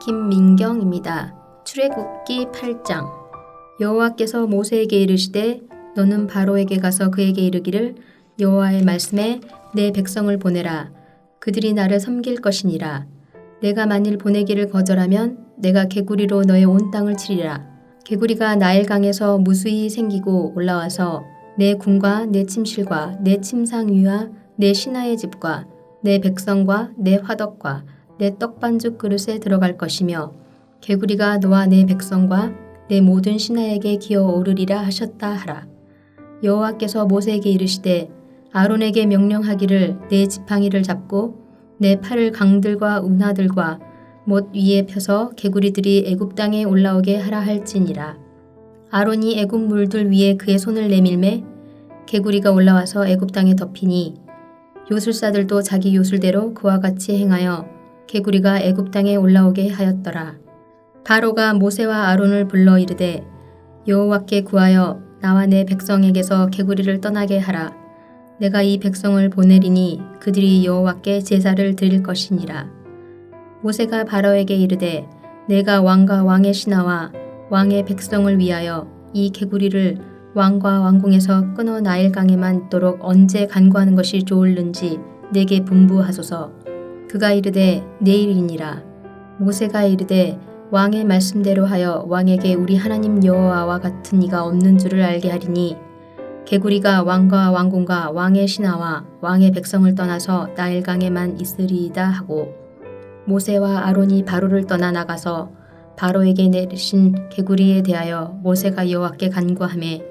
김민경입니다. 출애굽기 8장. 여호와께서 모세에게 이르시되 너는 바로에게 가서 그에게 이르기를 여호와의 말씀에 내 백성을 보내라. 그들이 나를 섬길 것이니라. 내가 만일 보내기를 거절하면 내가 개구리로 너의 온 땅을 치리라. 개구리가 나일강에서 무수히 생기고 올라와서 내 궁과 내 침실과 내 침상 위와 내 신하의 집과 내 백성과 내 화덕과 내 떡반죽 그릇에 들어갈 것이며 개구리가 너와 내 백성과 내 모든 신하에게 기어오르리라 하셨다 하라. 여호와께서 모세에게 이르시되 아론에게 명령하기를 내 지팡이를 잡고 내 팔을 강들과 운하들과 못 위에 펴서 개구리들이 애굽 땅에 올라오게 하라 할지니라. 아론이 애굽 물들 위에 그의 손을 내밀매 개구리가 올라와서 애굽 땅에 덮이니 요술사들도 자기 요술대로 그와 같이 행하여 개구리가 애굽 땅에 올라오게 하였더라. 바로가 모세와 아론을 불러 이르되 여호와께 구하여 나와 내 백성에게서 개구리를 떠나게 하라. 내가 이 백성을 보내리니 그들이 여호와께 제사를 드릴 것이니라. 모세가 바로에게 이르되 내가 왕과 왕의 신하와 왕의 백성을 위하여 이 개구리를 왕과 왕궁에서 끊어 나일강에만 있도록 언제 간구하는 것이 좋을는지 내게 분부하소서. 그가 이르되 내일이니라. 모세가 이르되 왕의 말씀대로 하여 왕에게 우리 하나님 여호와와 같은 이가 없는 줄을 알게 하리니 개구리가 왕과 왕궁과 왕의 신하와 왕의 백성을 떠나서 나일강에만 있으리이다 하고 모세와 아론이 바로를 떠나 나가서 바로에게 내리신 개구리에 대하여 모세가 여호와께 간구하매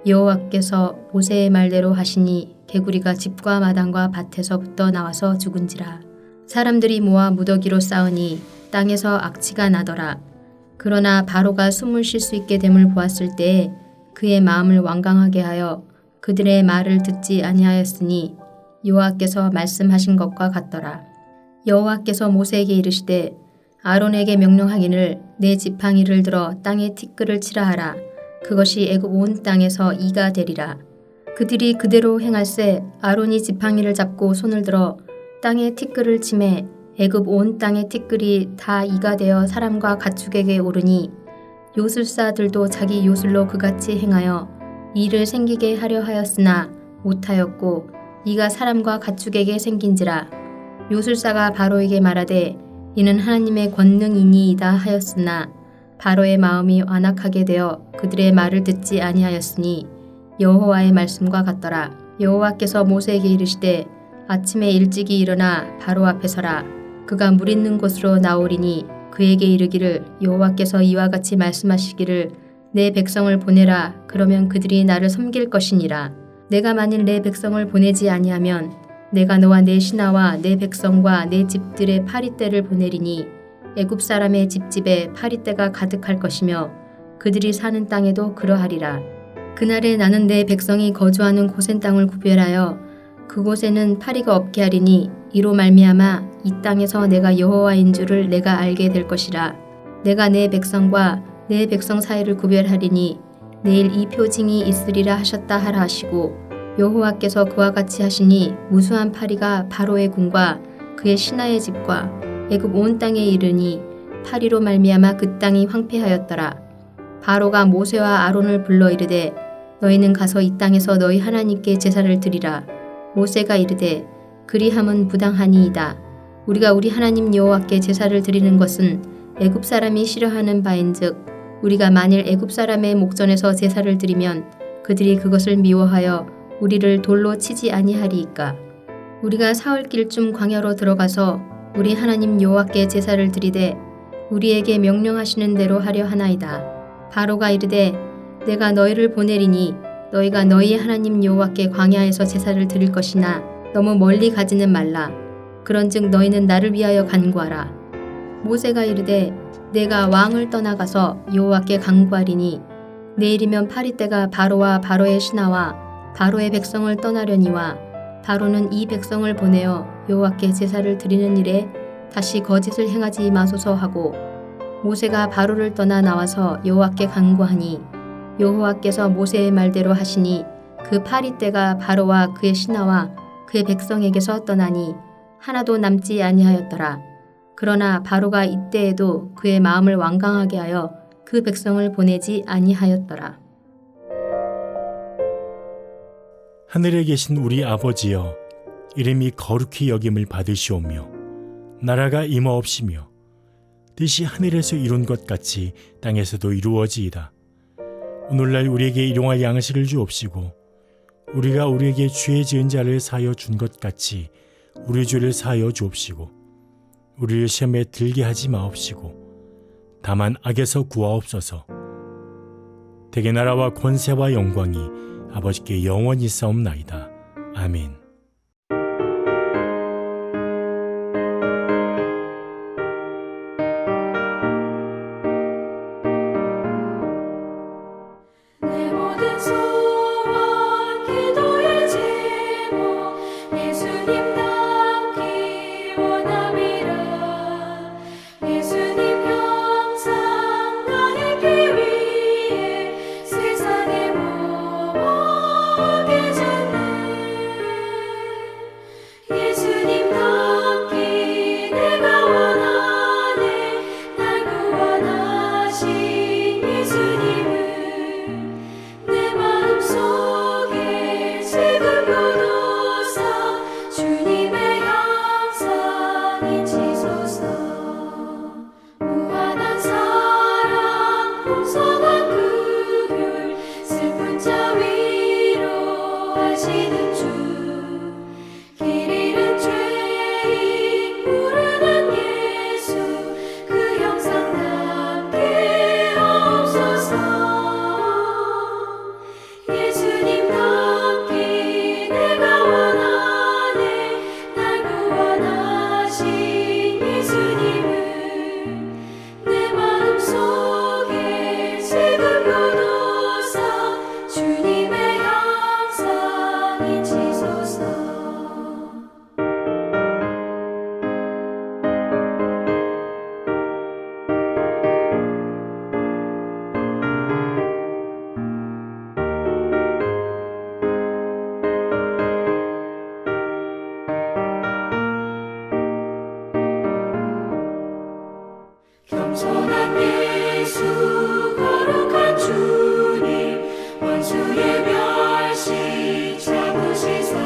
여호와께서 모세의 말대로 하시니 개구리가 집과 마당과 밭에서부터 나와서 죽은지라. 사람들이 모아 무더기로 싸우니 땅에서 악취가 나더라. 그러나 바로가 숨을 쉴 수 있게 됨을 보았을 때에 그의 마음을 완강하게 하여 그들의 말을 듣지 아니하였으니 여호와께서 말씀하신 것과 같더라. 여호와께서 모세에게 이르시되 아론에게 명령하기를 내 지팡이를 들어 땅에 티끌을 치라 하라. 그것이 애굽 온 땅에서 이가 되리라. 그들이 그대로 행할세 아론이 지팡이를 잡고 손을 들어 땅에 티끌을 치매 애굽 온 땅의 티끌이 다 이가 되어 사람과 가축에게 오르니 요술사들도 자기 요술로 그같이 행하여 이를 생기게 하려 하였으나 못하였고 이가 사람과 가축에게 생긴지라. 요술사가 바로에게 말하되 이는 하나님의 권능이니이다 하였으나 바로의 마음이 완악하게 되어 그들의 말을 듣지 아니하였으니 여호와의 말씀과 같더라. 여호와께서 모세에게 이르시되 아침에 일찍이 일어나 바로 앞에 서라. 그가 물 있는 곳으로 나오리니 그에게 이르기를 여호와께서 이와 같이 말씀하시기를 내 백성을 보내라. 그러면 그들이 나를 섬길 것이니라. 내가 만일 내 백성을 보내지 아니하면 내가 너와 내 신하와 내 백성과 내 집들의 파리떼를 보내리니 애굽 사람의 집집에 파리떼가 가득할 것이며 그들이 사는 땅에도 그러하리라. 그날에 나는 내 백성이 거주하는 고센 땅을 구별하여 그곳에는 파리가 없게 하리니 이로 말미암아 이 땅에서 내가 여호와인 줄을 내가 알게 될 것이라. 내가 내 백성과 내 백성 사이를 구별하리니 내일 이 표징이 있으리라 하셨다 하라 하시고 여호와께서 그와 같이 하시니 무수한 파리가 바로의 궁과 그의 신하의 집과 애굽 온 땅에 이르니 파리로 말미암아 그 땅이 황폐하였더라. 바로가 모세와 아론을 불러 이르되 너희는 가서 이 땅에서 너희 하나님께 제사를 드리라. 모세가 이르되 그리함은 부당하니이다. 우리가 우리 하나님 여호와께 제사를 드리는 것은 애굽 사람이 싫어하는 바인즉 우리가 만일 애굽 사람의 목전에서 제사를 드리면 그들이 그것을 미워하여 우리를 돌로 치지 아니하리이까. 우리가 사흘길쯤 광야로 들어가서 우리 하나님 여호와께 제사를 드리되 우리에게 명령하시는 대로 하려 하나이다. 바로가 이르되 내가 너희를 보내리니 너희가 너희 하나님 여호와께 광야에서 제사를 드릴 것이나 너무 멀리 가지는 말라. 그런즉 너희는 나를 위하여 간구하라. 모세가 이르되 내가 왕을 떠나가서 여호와께 간구하리니 내일이면 파리떼가 바로와 바로의 신하와 바로의 백성을 떠나려니와 바로는 이 백성을 보내어 여호와께 제사를 드리는 일에 다시 거짓을 행하지 마소서 하고 모세가 바로를 떠나 나와서 여호와께 간구하니 여호와께서 모세의 말대로 하시니 그 파리떼가 바로와 그의 신하와 그의 백성에게서 떠나니 하나도 남지 아니하였더라. 그러나 바로가 이때에도 그의 마음을 완강하게 하여 그 백성을 보내지 아니하였더라. 하늘에 계신 우리 아버지여, 이름이 거룩히 여김을 받으시오며 나라가 임하옵시며 뜻이 하늘에서 이룬 것 같이 땅에서도 이루어지이다. 오늘날 우리에게 일용할 양식을 주옵시고 우리가 우리에게 죄 지은 자를 사하여 준 것 같이 우리 죄를 사하여 주옵시고 우리를 시험에 들게 하지 마옵시고 다만 악에서 구하옵소서. 대개 나라와 권세와 영광이 아버지께 영원히 싸움나이다. 아멘. 내 모든 소원 기도의 제목 예수님 닮기 원함이라. 예수님 형상 나에게 위해 세상의 모험에 졌네. 예수님 닮기 내가 원하네. 날 구원하신 예수님을 내 마음속에 지금도 도사 주님의 형상이 지소서. 무한한 사랑 풍성한 긍휼 슬픈 자 위로하시는 주. 길 잃은 죄인 부르는 예수 그 형상 담게 하옵소서. 예수님 닮기 내가 원하네. 날 구원하신 예수님을 내 마음속에 지금도 도사 주님의 형상이 지소서. 겸손한 예수 거룩한 주님 원수의 멸시 참으시사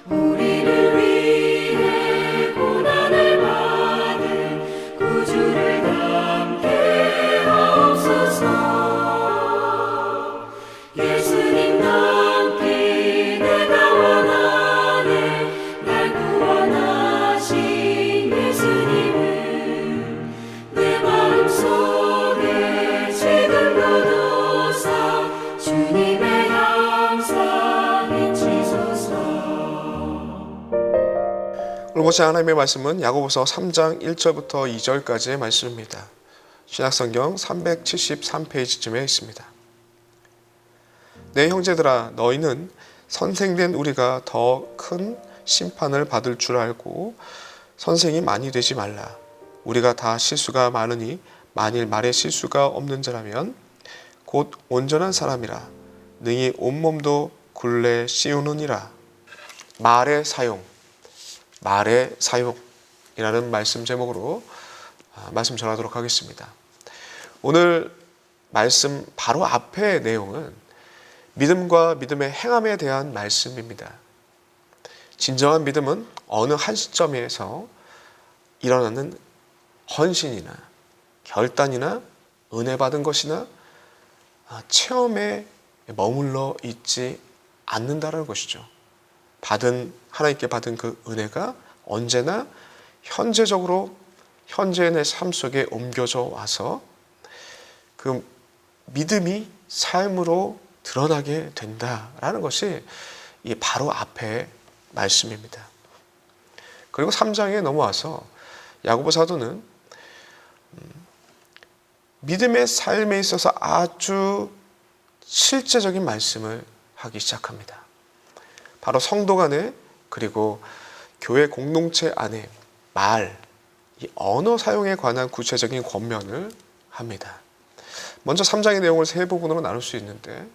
우리를 위해 고난을 받은 구주를 닮게 하옵소서. 예수님 닮기 내가 원하네. 날 구원하신 예수님을 내 마음속에 지금도 도사 주님의 형상이 지소서. 오늘 보실 하나님의 말씀은 야고보서 3장 1절부터 2절까지의 말씀입니다. 신약성경 373페이지쯤에 있습니다. 내 형제들아, 너희는 선생된 우리가 더 큰 심판을 받을 줄 알고 선생이 많이 되지 말라. 우리가 다 실수가 많으니 만일 말에 실수가 없는 자라면 곧 온전한 사람이라 능히 온몸도 굴레 씌우느니라. 말의 사용이라는 말씀 제목으로 말씀 전하도록 하겠습니다. 오늘 말씀 바로 앞의 내용은 믿음과 믿음의 행함에 대한 말씀입니다. 진정한 믿음은 어느 한 시점에서 일어나는 헌신이나 결단이나 은혜 받은 것이나 체험에 머물러 있지 않는다는 것이죠. 하나님께 받은 그 은혜가 언제나 현재적으로 현재의 내 삶 속에 옮겨져 와서 그 믿음이 삶으로 드러나게 된다라는 것이 이 바로 앞에 말씀입니다. 그리고 3장에 넘어와서 야고보 사도는 믿음의 삶에 있어서 아주 실제적인 말씀을 하기 시작합니다. 바로 성도 간에 그리고 교회 공동체 안에 이 언어 사용에 관한 구체적인 권면을 합니다. 먼저 3장의 내용을 세 부분으로 나눌 수 있는데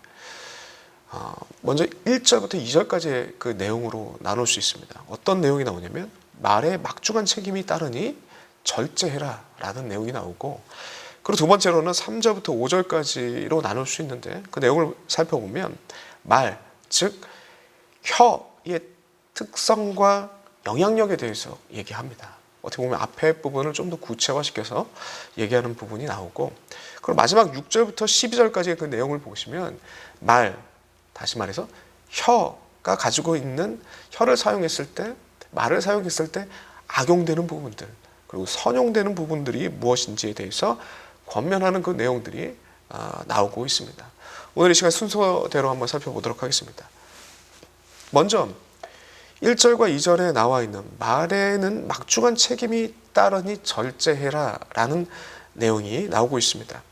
먼저 1절부터 2절까지의 그 내용으로 나눌 수 있습니다. 어떤 내용이 나오냐면 말에 막중한 책임이 따르니 절제해라 라는 내용이 나오고, 그리고 두 번째로는 3절부터 5절까지로 나눌 수 있는데 그 내용을 살펴보면 말, 즉 혀의 특성과 영향력에 대해서 얘기합니다. 어떻게 보면 앞에 부분을 좀 더 구체화시켜서 얘기하는 부분이 나오고, 그리고 마지막 6절부터 12절까지의 그 내용을 보시면 말, 다시 말해서 혀가 가지고 있는 혀를 사용했을 때, 말을 사용했을 때 악용되는 부분들, 그리고 선용되는 부분들이 무엇인지에 대해서 권면하는 그 내용들이 나오고 있습니다. 오늘 이 시간 순서대로 한번 살펴보도록 하겠습니다. 먼저 1절과 2절에 나와 있는 말에는 막중한 책임이 따르니 절제해라 라는 내용이 나오고 있습니다.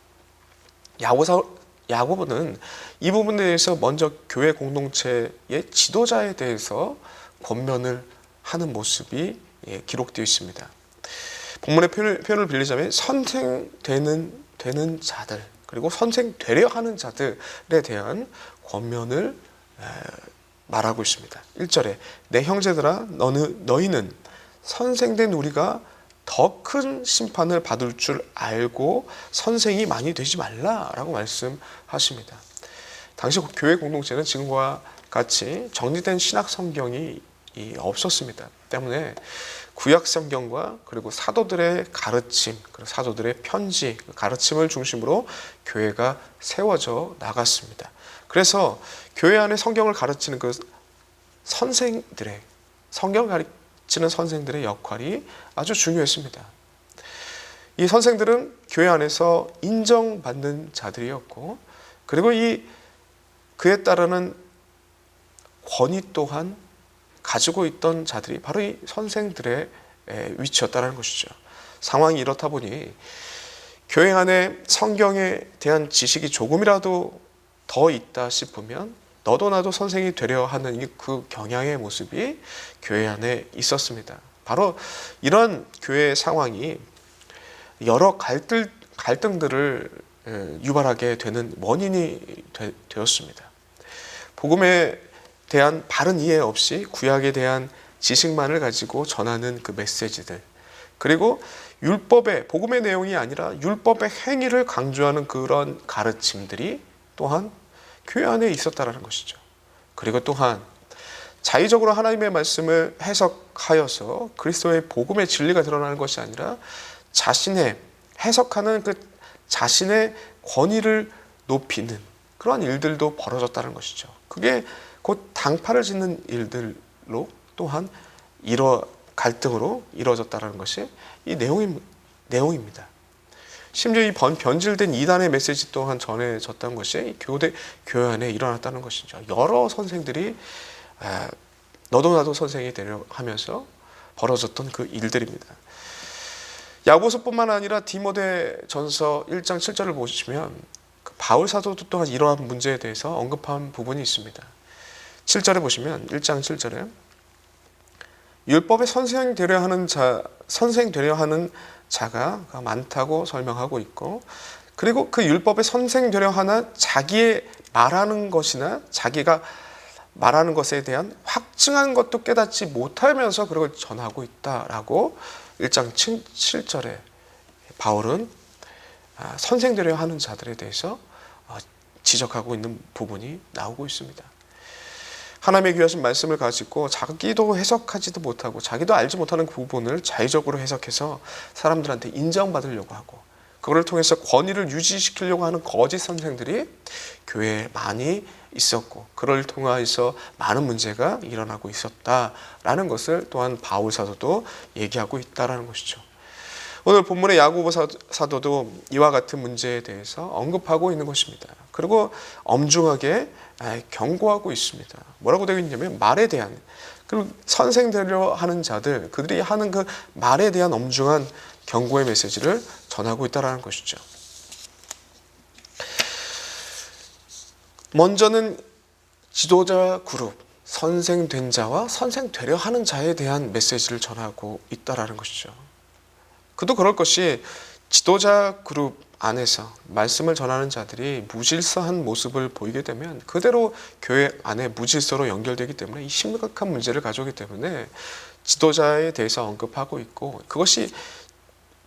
야고보는 이 부분에 대해서 먼저 교회 공동체의 지도자에 대해서 권면을 하는 모습이 기록되어 있습니다. 본문의 표현을 빌리자면 선생되는 자들, 그리고 선생되려 하는 자들에 대한 권면을 말하고 있습니다. 1절에 내 형제들아 너희는 선생된 우리가 더 큰 심판을 받을 줄 알고 선생이 많이 되지 말라라고 말씀하십니다. 당시 교회 공동체는 지금과 같이 정리된 신학 성경이 없었습니다. 때문에 구약 성경과 그리고 사도들의 가르침, 그리고 사도들의 편지, 가르침을 중심으로 교회가 세워져 나갔습니다. 그래서 교회 안에 성경을 가르치는 그 선생들의, 성경을 가르치는 선생들의 역할이 아주 중요했습니다. 이 선생들은 교회 안에서 인정받는 자들이었고, 그리고 그에 따르는 권위 또한 가지고 있던 자들이 바로 이 선생들의 위치였다는 것이죠. 상황이 이렇다 보니 교회 안에 성경에 대한 지식이 조금이라도 더 있다 싶으면 너도 나도 선생이 되려 하는 그 경향의 모습이 교회 안에 있었습니다. 바로 이런 교회의 상황이 여러 갈등들을 유발하게 되는 원인이 되었습니다. 복음에 대한 바른 이해 없이 구약에 대한 지식만을 가지고 전하는 그 메시지들, 그리고 율법의, 복음의 내용이 아니라 율법의 행위를 강조하는 그런 가르침들이 또한 교회 안에 있었다는 것이죠. 그리고 또한 자의적으로 하나님의 말씀을 해석하여서 그리스도의 복음의 진리가 드러나는 것이 아니라 자신의 해석하는 그 자신의 권위를 높이는 그런 일들도 벌어졌다는 것이죠. 그게 곧 당파를 짓는 일들로 또한 갈등으로 이루어졌다는 것이 이 내용입니다. 심지어 이 변질된 이단의 메시지 또한 전해졌다는 것이 교회 안에 일어났다는 것이죠. 여러 선생들이 너도 나도 선생이 되려 하면서 벌어졌던 그 일들입니다. 야고보서뿐만 아니라 디모데전서 1장 7절을 보시면 바울 사도도 또한 이러한 문제에 대해서 언급한 부분이 있습니다. 7절에 보시면 1장 7절에 율법에 선생되려 하는 자가 많다고 설명하고 있고, 그리고 그 율법에 선생되려 하는 자기의 말하는 것이나 자기가 말하는 것에 대한 확증한 것도 깨닫지 못하면서 그걸 전하고 있다라고 1장 7절에 바울은 선생되려 하는 자들에 대해서 지적하고 있는 부분이 나오고 있습니다. 하나님의 귀하신 말씀을 가지고 자기도 해석하지도 못하고 자기도 알지 못하는 그 부분을 자의적으로 해석해서 사람들한테 인정받으려고 하고 그걸 통해서 권위를 유지시키려고 하는 거짓 선생들이 교회에 많이 있었고, 그걸 통해서 많은 문제가 일어나고 있었다라는 것을 또한 바울 사도도 얘기하고 있다라는 것이죠. 오늘 본문의 야고보 사도도 이와 같은 문제에 대해서 언급하고 있는 것입니다. 그리고 엄중하게 경고하고 있습니다. 뭐라고 되어 있냐면 말에 대한, 그리고 선생되려 하는 자들, 그들이 하는 그 말에 대한 엄중한 경고의 메시지를 전하고 있다는 것이죠. 먼저는 지도자 그룹, 선생된 자와 선생되려 하는 자에 대한 메시지를 전하고 있다는 것이죠. 그도 그럴 것이 지도자 그룹, 안에서 말씀을 전하는 자들이 무질서한 모습을 보이게 되면 그대로 교회 안에 무질서로 연결되기 때문에 이 심각한 문제를 가져오기 때문에 지도자에 대해서 언급하고 있고, 그것이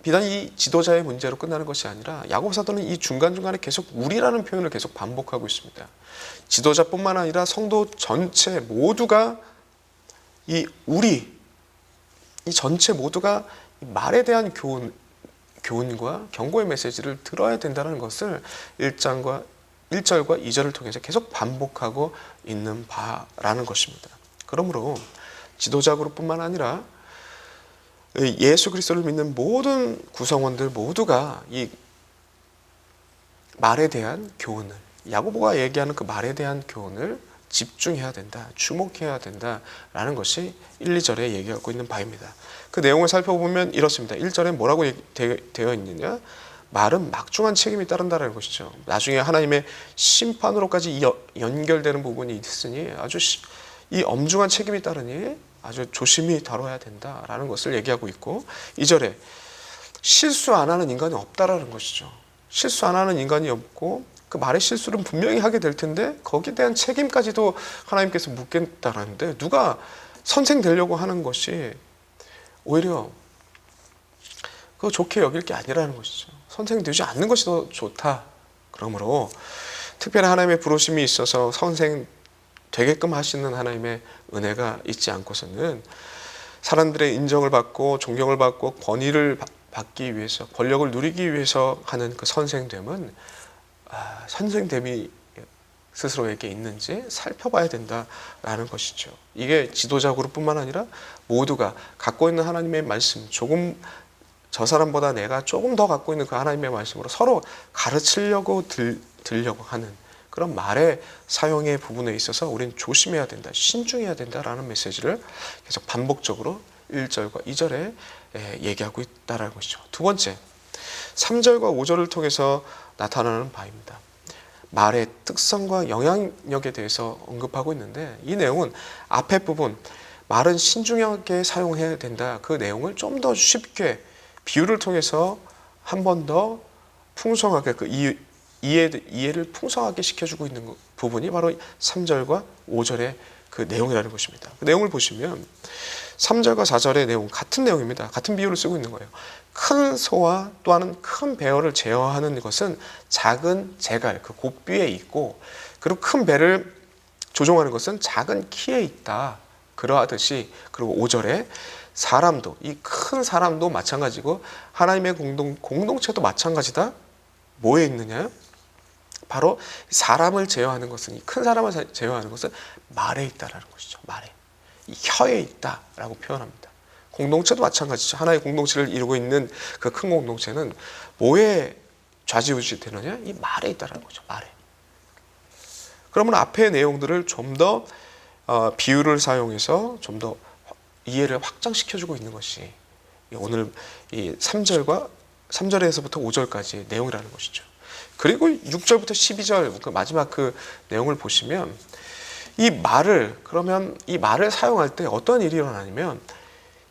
비단 이 지도자의 문제로 끝나는 것이 아니라 야고보 사도는 이 중간중간에 계속 우리라는 표현을 계속 반복하고 있습니다. 지도자뿐만 아니라 성도 전체 모두가 이 우리, 이 전체 모두가 이 말에 대한 교훈과 경고의 메시지를 들어야 된다는 것을 1절과 2절을 통해서 계속 반복하고 있는 바라는 것입니다. 그러므로 지도자 그룹뿐만 아니라 예수 그리스도를 믿는 모든 구성원들 모두가 이 말에 대한 교훈을, 야고보가 얘기하는 그 말에 대한 교훈을 집중해야 된다, 주목해야 된다라는 것이 1, 2절에 얘기하고 있는 바입니다. 그 내용을 살펴보면 이렇습니다. 1절에 뭐라고 되어 있느냐? 말은 막중한 책임이 따른다는 것이죠. 나중에 하나님의 심판으로까지 연결되는 부분이 있으니 아주 이 엄중한 책임이 따르니 아주 조심히 다뤄야 된다라는 것을 얘기하고 있고, 2절에 실수 안 하는 인간이 없다라는 것이죠. 실수 안 하는 인간이 없고 그 말의 실수는 분명히 하게 될 텐데 거기에 대한 책임까지도 하나님께서 묻겠다라는데, 누가 선생 되려고 하는 것이 오히려 그거 좋게 여길 게 아니라는 것이죠. 선생 되지 않는 것이 더 좋다. 그러므로 특별한 하나님의 부르심이 있어서 선생 되게끔 하시는 하나님의 은혜가 있지 않고서는 사람들의 인정을 받고 존경을 받고 권위를 받기 위해서, 권력을 누리기 위해서 하는 그 선생됨은 선생됨이 스스로에게 있는지 살펴봐야 된다라는 것이죠. 이게 지도자 그룹뿐만 아니라 모두가 갖고 있는 하나님의 말씀, 조금 저 사람보다 내가 조금 더 갖고 있는 그 하나님의 말씀으로 서로 가르치려고 들려고 하는 그런 말의 사용의 부분에 있어서 우리는 조심해야 된다, 신중해야 된다라는 메시지를 계속 반복적으로 1절과 2절에 얘기하고 있다는 것이죠. 두 번째, 3절과 5절을 통해서 나타나는 바입니다. 말의 특성과 영향력에 대해서 언급하고 있는데, 이 내용은 앞에 부분 말은 신중하게 사용해야 된다, 그 내용을 좀 더 쉽게 비유를 통해서 한 번 더 풍성하게 그 이해를 풍성하게 시켜주고 있는 부분이 바로 3절과 5절의 그 내용이라는 것입니다. 그 내용을 보시면 3절과 4절의 내용 같은 내용입니다. 같은 비유를 쓰고 있는 거예요. 큰 소와 또한 큰 배어를 제어하는 것은 작은 제갈, 그 곱비에 있고, 그리고 큰 배를 조종하는 것은 작은 키에 있다. 그러하듯이, 그리고 5절에 사람도, 이 큰 사람도 마찬가지고 하나님의 공동체도 마찬가지다. 뭐에 있느냐? 바로 사람을 제어하는 것은, 이 큰 사람을 제어하는 것은 말에 있다라는 것이죠. 말에, 이 혀에 있다라고 표현합니다. 공동체도 마찬가지죠. 하나의 공동체를 이루고 있는 그 큰 공동체는 뭐에 좌지우지 되느냐? 이 말에 있다라는 거죠. 말에. 그러면 앞의 내용들을 좀 더 비유를 사용해서 좀 더 이해를 확장시켜주고 있는 것이 오늘 이 3절에서부터 5절까지 내용이라는 것이죠. 그리고 6절부터 12절 그 마지막 그 내용을 보시면 이 말을 사용할 때 어떤 일이 일어나냐면,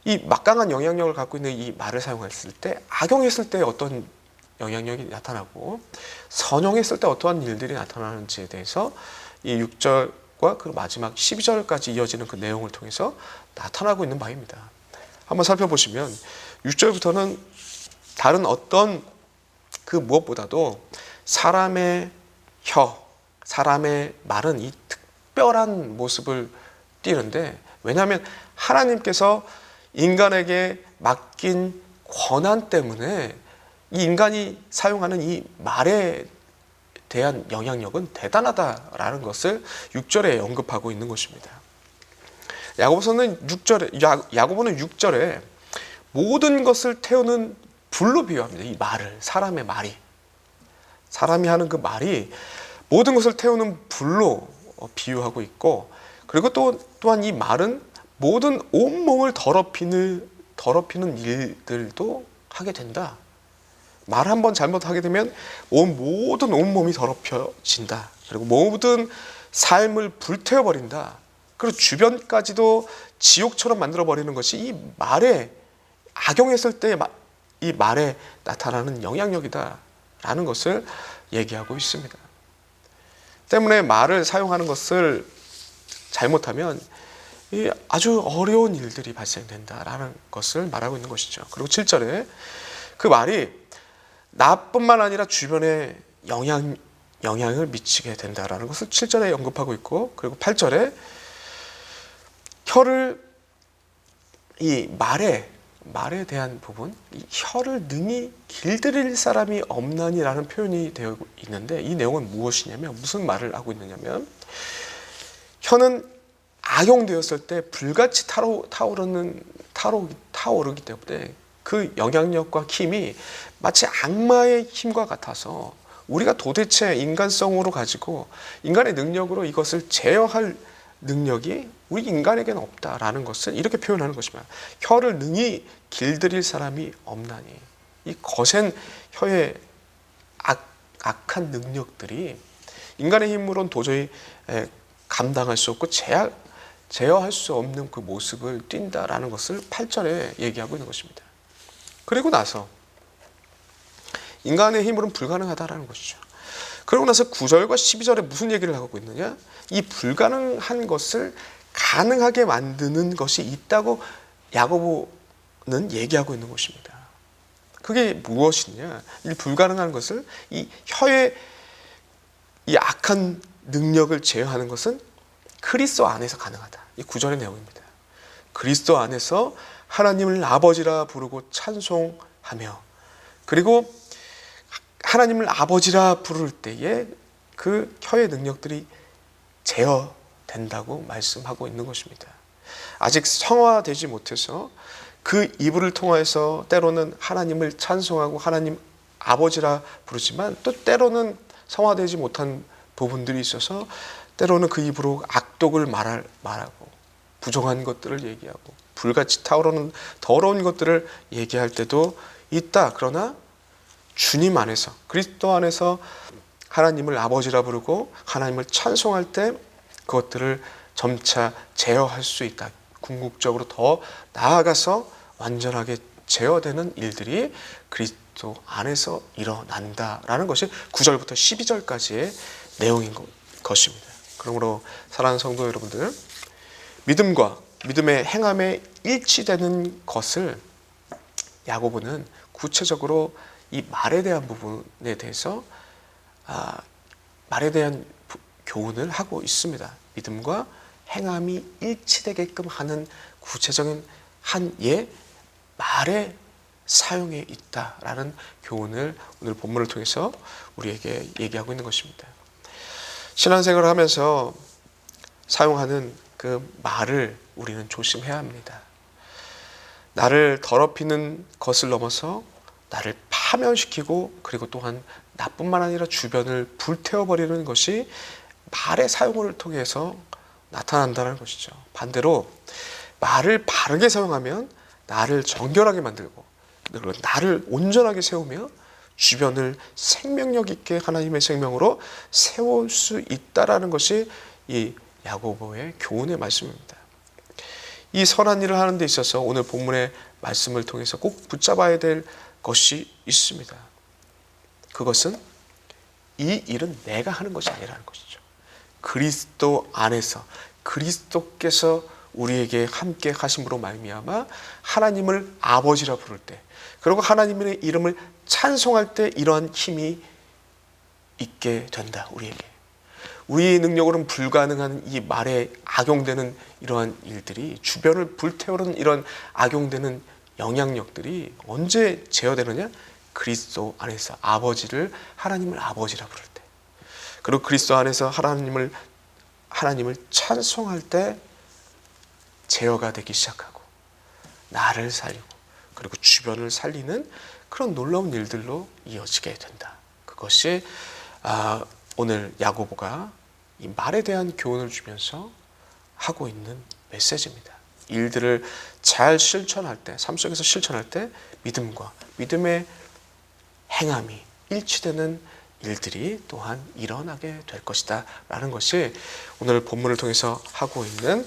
이 막강한 영향력을 갖고 있는 이 말을 사용했을 때, 악용했을 때 어떤 영향력이 나타나고 선용했을 때 어떠한 일들이 나타나는지에 대해서 이 6절과 그 마지막 12절까지 이어지는 그 내용을 통해서 나타나고 있는 바입니다. 한번 살펴보시면 6절부터는 다른 어떤 그 무엇보다도 사람의 사람의 말은 이 특별한 모습을 띠는데, 왜냐하면 하나님께서 인간에게 맡긴 권한 때문에 이 인간이 사용하는 이 말에 대한 영향력은 대단하다라는 것을 6절에 언급하고 있는 것입니다. 야고보는 6절에 모든 것을 태우는 불로 비유합니다. 이 말을, 사람의 말이, 사람이 하는 그 말이 모든 것을 태우는 불로 비유하고 있고, 그리고 또한 이 말은 모든 온몸을 더럽히는 일들도 하게 된다. 말 한 번 잘못하게 되면 모든 온몸이 더럽혀진다. 그리고 모든 삶을 불태워버린다. 그리고 주변까지도 지옥처럼 만들어버리는 것이 이 말에, 악용했을 때 이 말에 나타나는 영향력이다 라는 것을 얘기하고 있습니다. 때문에 말을 사용하는 것을 잘못하면 아주 어려운 일들이 발생된다라는 것을 말하고 있는 것이죠. 그리고 7절에 그 말이 나뿐만 아니라 주변에 영향을 미치게 된다라는 것을 7절에 언급하고 있고, 그리고 8절에 혀를, 이 말에 대한 부분, 이 혀를 능히 길들일 사람이 없나니라는 표현이 되어 있는데, 이 내용은 무엇이냐면, 무슨 말을 하고 있느냐면, 혀는 악용되었을 때 불같이 타오르기 때문에 그 영향력과 힘이 마치 악마의 힘과 같아서 우리가 도대체 인간성으로 가지고 인간의 능력으로 이것을 제어할 능력이 우리 인간에게는 없다라는 것을 이렇게 표현하는 것입니다. 혀를 능히 길들일 사람이 없나니. 이 거센 혀의 악한 능력들이 인간의 힘으로는 도저히 감당할 수 없고 제어할 수 없는 그 모습을 띈다라는 것을 8절에 얘기하고 있는 것입니다. 그리고 나서 인간의 힘으로는 불가능하다라는 것이죠. 그러고 나서 9절과 12절에 무슨 얘기를 하고 있느냐? 이 불가능한 것을 가능하게 만드는 것이 있다고 야고보는 얘기하고 있는 것입니다. 그게 무엇이냐? 이 불가능한 것을, 이 혀의 이 악한 능력을 제어하는 것은 그리스도 안에서 가능하다. 이 9절의 내용입니다. 그리스도 안에서 하나님을 아버지라 부르고 찬송하며, 그리고 하나님을 아버지라 부를 때에 그 혀의 능력들이 제어된다고 말씀하고 있는 것입니다. 아직 성화되지 못해서 그 이불을 통해서 때로는 하나님을 찬송하고 하나님 아버지라 부르지만, 또 때로는 성화되지 못한 부분들이 있어서 때로는 그 입으로 악독을 말하고 부정한 것들을 얘기하고 불같이 타오르는 더러운 것들을 얘기할 때도 있다. 그러나 주님 안에서, 그리스도 안에서 하나님을 아버지라 부르고 하나님을 찬송할 때 그것들을 점차 제어할 수 있다. 궁극적으로 더 나아가서 완전하게 제어되는 일들이 그리스도 안에서 일어난다라는 것이 9절부터 12절까지의 내용인 것입니다. 그러므로 사랑하는 성도 여러분들, 믿음과 믿음의 행함에 일치되는 것을 야고보는 구체적으로 이 말에 대한 부분에 대해서 말에 대한 교훈을 하고 있습니다. 믿음과 행함이 일치되게끔 하는 구체적인 한 말의 사용에 있다라는 교훈을 오늘 본문을 통해서 우리에게 얘기하고 있는 것입니다. 신앙생활을 하면서 사용하는 그 말을 우리는 조심해야 합니다. 나를 더럽히는 것을 넘어서 나를 파멸시키고, 그리고 또한 나뿐만 아니라 주변을 불태워버리는 것이 말의 사용을 통해서 나타난다는 것이죠. 반대로 말을 바르게 사용하면 나를 정결하게 만들고, 그리고 나를 온전하게 세우며 주변을 생명력 있게 하나님의 생명으로 세울 수 있다라는 것이 이 야고보의 교훈의 말씀입니다. 이 선한 일을 하는 데 있어서 오늘 본문의 말씀을 통해서 꼭 붙잡아야 될 것이 있습니다. 그것은 이 일은 내가 하는 것이 아니라는 것이죠. 그리스도 안에서 그리스도께서 우리에게 함께 하심으로 말미암아 하나님을 아버지라 부를 때, 그리고 하나님의 이름을 찬송할 때 이러한 힘이 있게 된다. 우리의 능력으로는 불가능한 이 말에 악용되는 이러한 일들이, 주변을 불태우는 이런 악용되는 영향력들이 언제 제어되느냐? 그리스도 안에서 하나님을 아버지라 부를 때, 그리고 그리스도 안에서 하나님을 찬송할 때 제어가 되기 시작하고, 나를 살리고 그리고 주변을 살리는 그런 놀라운 일들로 이어지게 된다. 그것이 오늘 야고보가 이 말에 대한 교훈을 주면서 하고 있는 메시지입니다. 일들을 잘 실천할 때, 삶 속에서 실천할 때 믿음과 믿음의 행함이 일치되는 일들이 또한 일어나게 될 것이다 라는 것이 오늘 본문을 통해서 하고 있는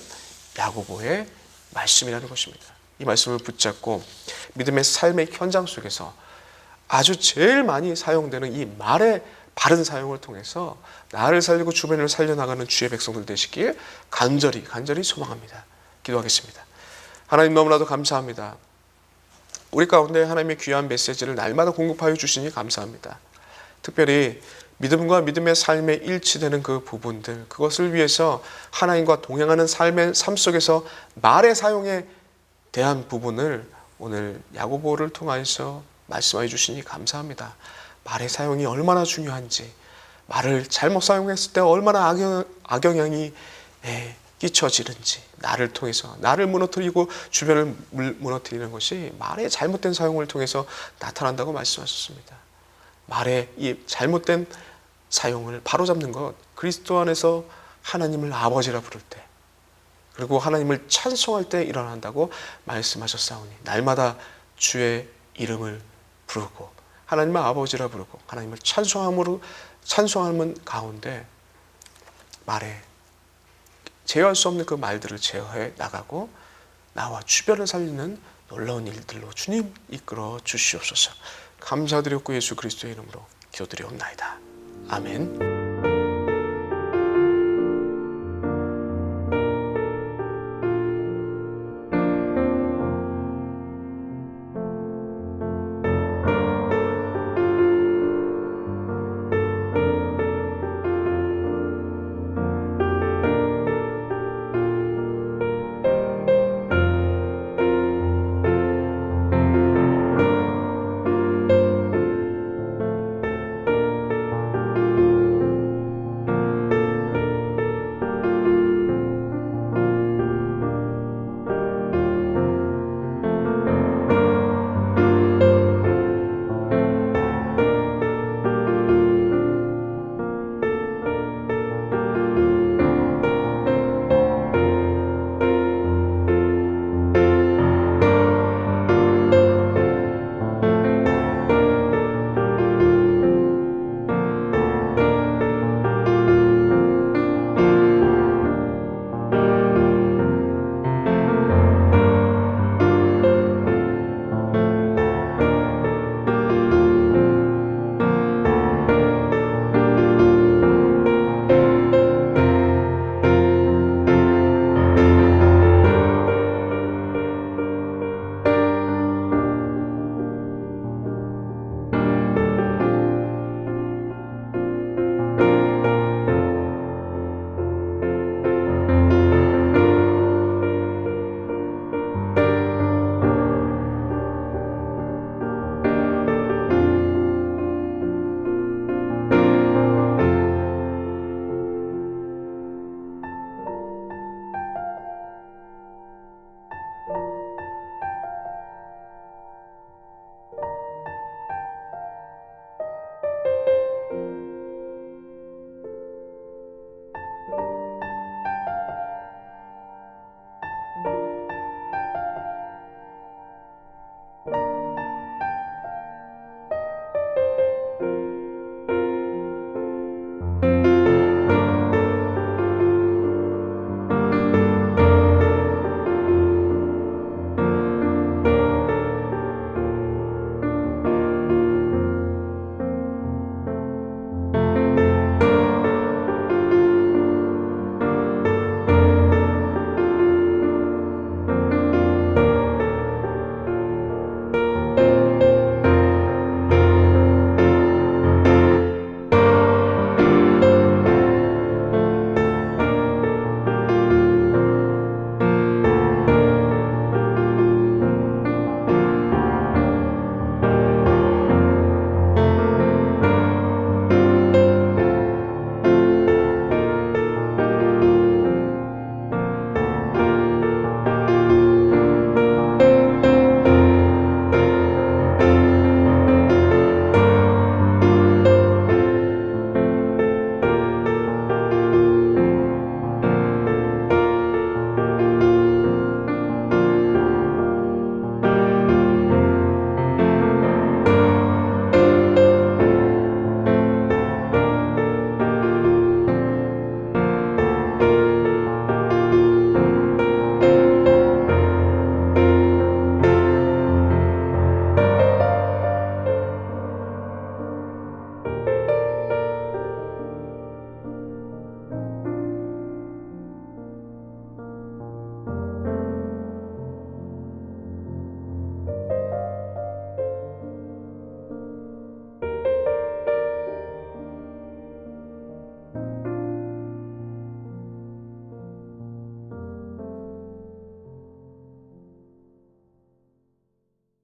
야고보의 말씀이라는 것입니다. 이 말씀을 붙잡고 믿음의 삶의 현장 속에서 아주 제일 많이 사용되는 이 말의 바른 사용을 통해서 나를 살리고 주변을 살려나가는 주의 백성들 되시길 간절히 소망합니다. 기도하겠습니다. 하나님, 너무나도 감사합니다. 우리 가운데 하나님의 귀한 메시지를 날마다 공급하여 주시니 감사합니다. 특별히 믿음과 믿음의 삶에 일치되는 그 부분들, 그것을 위해서 하나님과 동행하는 삶 속에서 말의 사용에 대한 부분을 오늘 야고보를 통하여서 말씀해 주시니 감사합니다. 말의 사용이 얼마나 중요한지, 말을 잘못 사용했을 때 얼마나 악영향이 끼쳐지는지, 나를 통해서 나를 무너뜨리고 주변을 무너뜨리는 것이 말의 잘못된 사용을 통해서 나타난다고 말씀하셨습니다. 말의 이 잘못된 사용을 바로잡는 것, 그리스도 안에서 하나님을 아버지라 부를 때, 그리고 하나님을 찬송할 때 일어난다고 말씀하셨사오니 날마다 주의 이름을 부르고 하나님을 아버지라 부르고 하나님을 찬송하는 가운데 말에 제어할 수 없는 그 말들을 제어해 나가고 나와 주변을 살리는 놀라운 일들로 주님 이끌어 주시옵소서. 감사드렸고 예수 그리스도의 이름으로 기도드리옵나이다. 아멘.